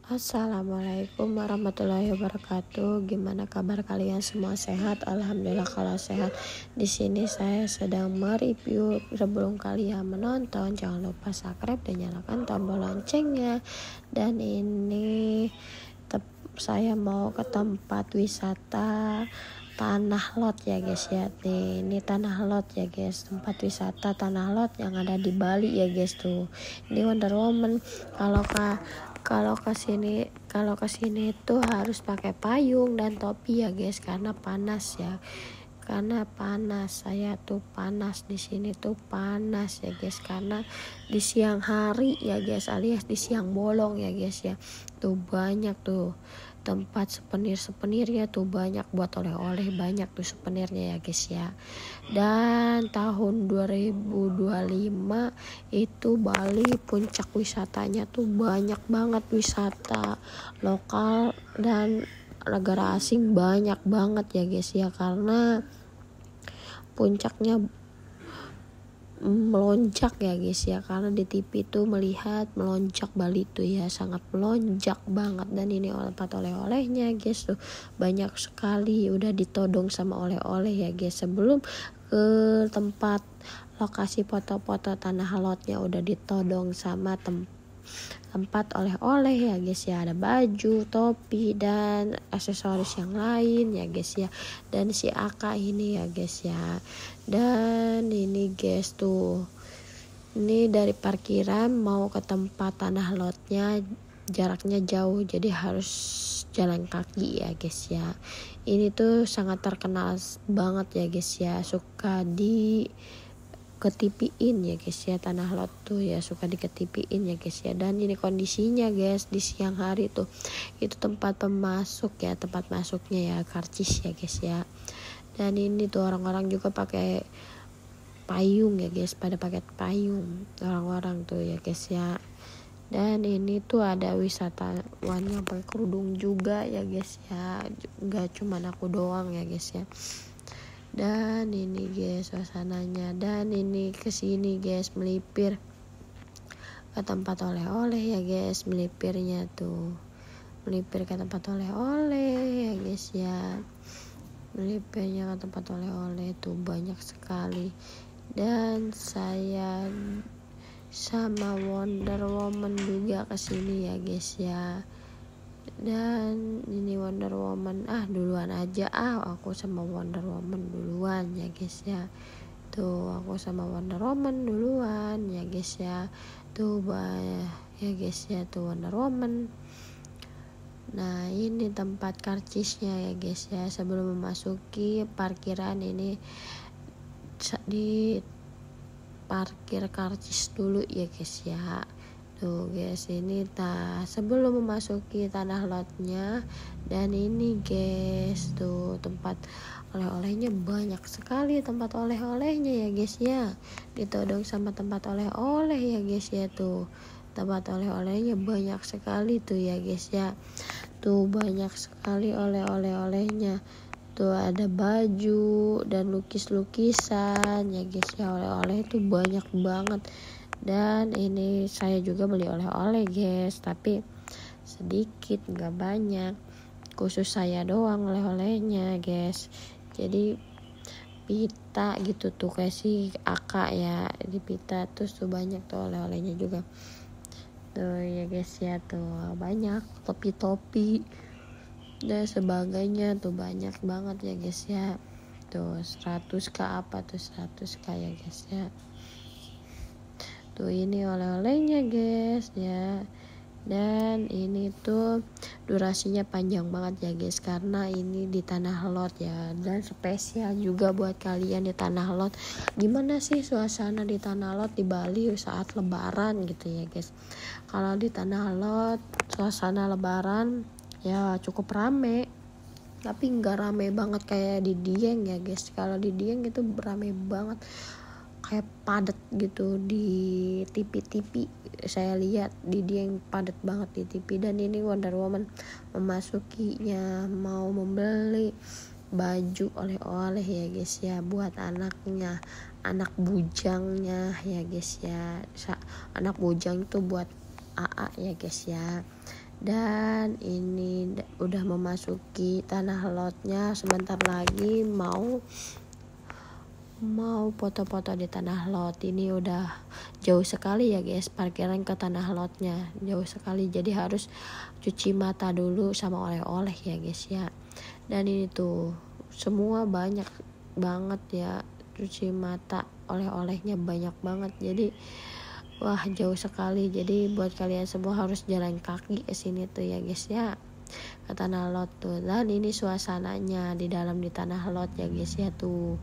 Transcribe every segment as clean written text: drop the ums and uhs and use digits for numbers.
Assalamualaikum warahmatullahi wabarakatuh. Gimana kabar kalian semua, sehat? Alhamdulillah kalau sehat. Di sini saya sedang mereview. Sebelum kalian menonton, jangan lupa subscribe dan nyalakan tombol loncengnya. Dan ini saya mau ke tempat wisata Tanah Lot ya guys ya. Ini Tanah Lot ya guys, tempat wisata Tanah Lot yang ada di Bali ya guys tuh. Ini Wonder Woman. Kalau ke sini tuh harus pakai payung dan topi ya guys, karena panas ya. Saya tuh panas di sini tuh panas ya guys, karena di siang hari ya guys, alias di siang bolong ya guys ya. Tuh banyak tuh tempat souvenirnya tuh, banyak buat oleh-oleh, banyak tuh souvenirnya ya guys ya. Dan tahun 2025 itu Bali puncak wisatanya tuh banyak banget, wisata lokal dan negara asing banyak banget ya guys ya, karena puncaknya melonjak ya guys ya, karena di TV tuh melihat melonjak Bali tuh ya, sangat melonjak banget. Dan ini tempat oleh-olehnya guys tuh banyak sekali, udah ditodong sama oleh-oleh ya guys. Sebelum ke tempat lokasi foto-foto Tanah Lotnya udah ditodong sama tempat oleh-oleh ya guys ya. Ada baju, topi, dan aksesoris yang lain ya guys ya. Dan si Aka ini ya guys ya. Dan ini guys tuh, ini dari parkiran mau ke tempat Tanah Lotnya jaraknya jauh, jadi harus jalan kaki ya guys ya. Ini tuh sangat terkenal banget ya guys ya, suka di ketipiin ya guys ya, Tanah Lot tuh ya suka diketipiin ya guys ya. Dan ini kondisinya guys di siang hari tuh, itu tempat masuknya ya karcis ya guys ya. Dan ini tuh orang-orang juga pakai payung ya guys, pada pakai payung orang-orang tuh ya guys ya. Dan ini tuh ada wisatawan yang pakai kerudung juga ya guys ya, nggak cuma aku doang ya guys ya. Dan ini guys suasananya. Dan ini kesini guys, melipir ke tempat oleh-oleh ya guys, melipir ke tempat oleh-oleh ya guys ya. Melipirnya ke tempat oleh-oleh itu banyak sekali. Dan saya sama Wonder Woman juga kesini ya guys ya. Dan ini Wonder Woman, duluan aja, aku sama Wonder Woman duluan ya guys ya. Tuh aku sama Wonder Woman duluan ya guys ya. Tuh ya guys ya, tuh Wonder Woman. Nah ini tempat karcisnya ya guys ya. Sebelum memasuki parkiran ini di parkir karcis dulu ya guys ya. Tuh guys, ini sebelum memasuki Tanah Lotnya. Dan ini guys tuh tempat oleh-olehnya banyak sekali, tempat oleh-olehnya ya guys ya, ditodong sama tempat oleh-oleh ya guys ya. Tuh tempat oleh-olehnya banyak sekali tuh ya guys ya. Tuh banyak sekali oleh-olehnya. Tuh ada baju dan lukis-lukisan ya guys ya. Oleh-oleh itu banyak banget. Dan ini saya juga beli oleh-oleh guys, tapi sedikit, nggak banyak, khusus saya doang oleh-olehnya guys. Jadi pita gitu tuh, kayak si Aka ya, di pita terus tuh banyak tuh oleh-olehnya juga tuh ya guys ya. Tuh banyak topi-topi dan sebagainya tuh, banyak banget ya guys ya. Tuh 100k apa tuh, 100k ya guys ya. Tuh ini oleh-olehnya guys ya. Dan ini tuh durasinya panjang banget ya guys, karena ini di Tanah Lot ya. Dan spesial juga buat kalian di Tanah Lot. Gimana sih suasana di Tanah Lot di Bali saat lebaran gitu ya guys. Kalau di Tanah Lot suasana lebaran ya cukup rame, tapi nggak rame banget kayak di Dieng ya guys. Kalau di Dieng itu rame banget, kayak padat gitu di TV saya lihat di Dieng, padat banget di TV. Dan ini Wonder Woman memasukinya, mau membeli baju oleh-oleh ya guys ya, buat anaknya, anak bujangnya ya guys ya. Anak bujang itu buat AA ya guys ya. Dan ini udah memasuki tanah lotnya, sebentar lagi mau foto-foto di tanah lot. Ini udah jauh sekali ya guys, parkiran ke tanah lotnya jauh sekali, jadi harus cuci mata dulu sama oleh-oleh ya guys ya. Dan ini tuh semua banyak banget ya, cuci mata, oleh-olehnya banyak banget, jadi wah jauh sekali. Jadi buat kalian semua harus jalan kaki ke sini tuh ya guys ya, ke tanah lot tuh. Dan ini suasananya di dalam di tanah lot ya guys ya tuh.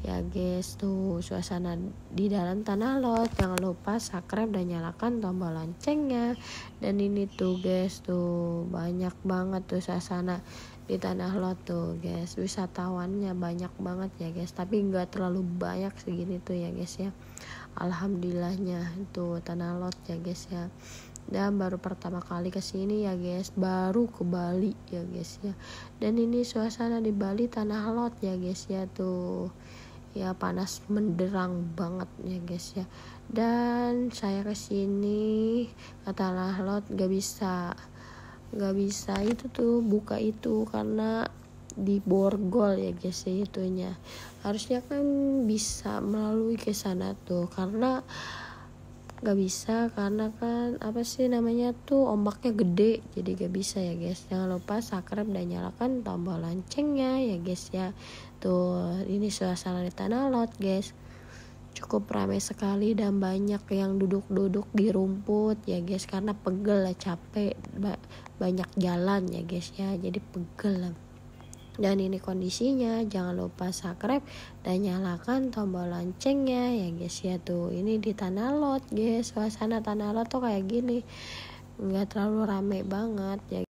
Ya guys tuh suasana di dalam tanah lot. Jangan lupa subscribe dan nyalakan tombol loncengnya. Dan ini tuh guys tuh banyak banget tuh suasana di tanah lot tuh guys. Wisatawannya banyak banget ya guys, tapi nggak terlalu banyak segini tuh ya guys ya. Alhamdulillahnya itu tanah lot ya guys ya. Dan baru pertama kali kesini ya guys, baru ke Bali ya guys ya. Dan ini suasana di Bali tanah lot ya guys ya tuh. Ya panas menderang banget ya guys ya. Dan saya kesini ke tanah lot gak bisa itu tuh buka itu karena di borgol ya guys ya itunya. Harusnya kan bisa melalui ke sana tuh, karena gak bisa karena kan apa sih namanya tuh ombaknya gede, jadi gak bisa ya guys. Jangan lupa subscribe dan nyalakan tombol loncengnya ya guys ya. Tuh ini suasana di tanah lot guys, cukup ramai sekali dan banyak yang duduk-duduk di rumput ya guys, karena pegel lah, capek, banyak jalan ya guys ya, jadi pegel lah. Dan ini kondisinya, jangan lupa subscribe dan nyalakan tombol loncengnya ya guys ya tuh. Ini di tanah lot guys, suasana tanah lot tuh kayak gini, nggak terlalu rame banget ya.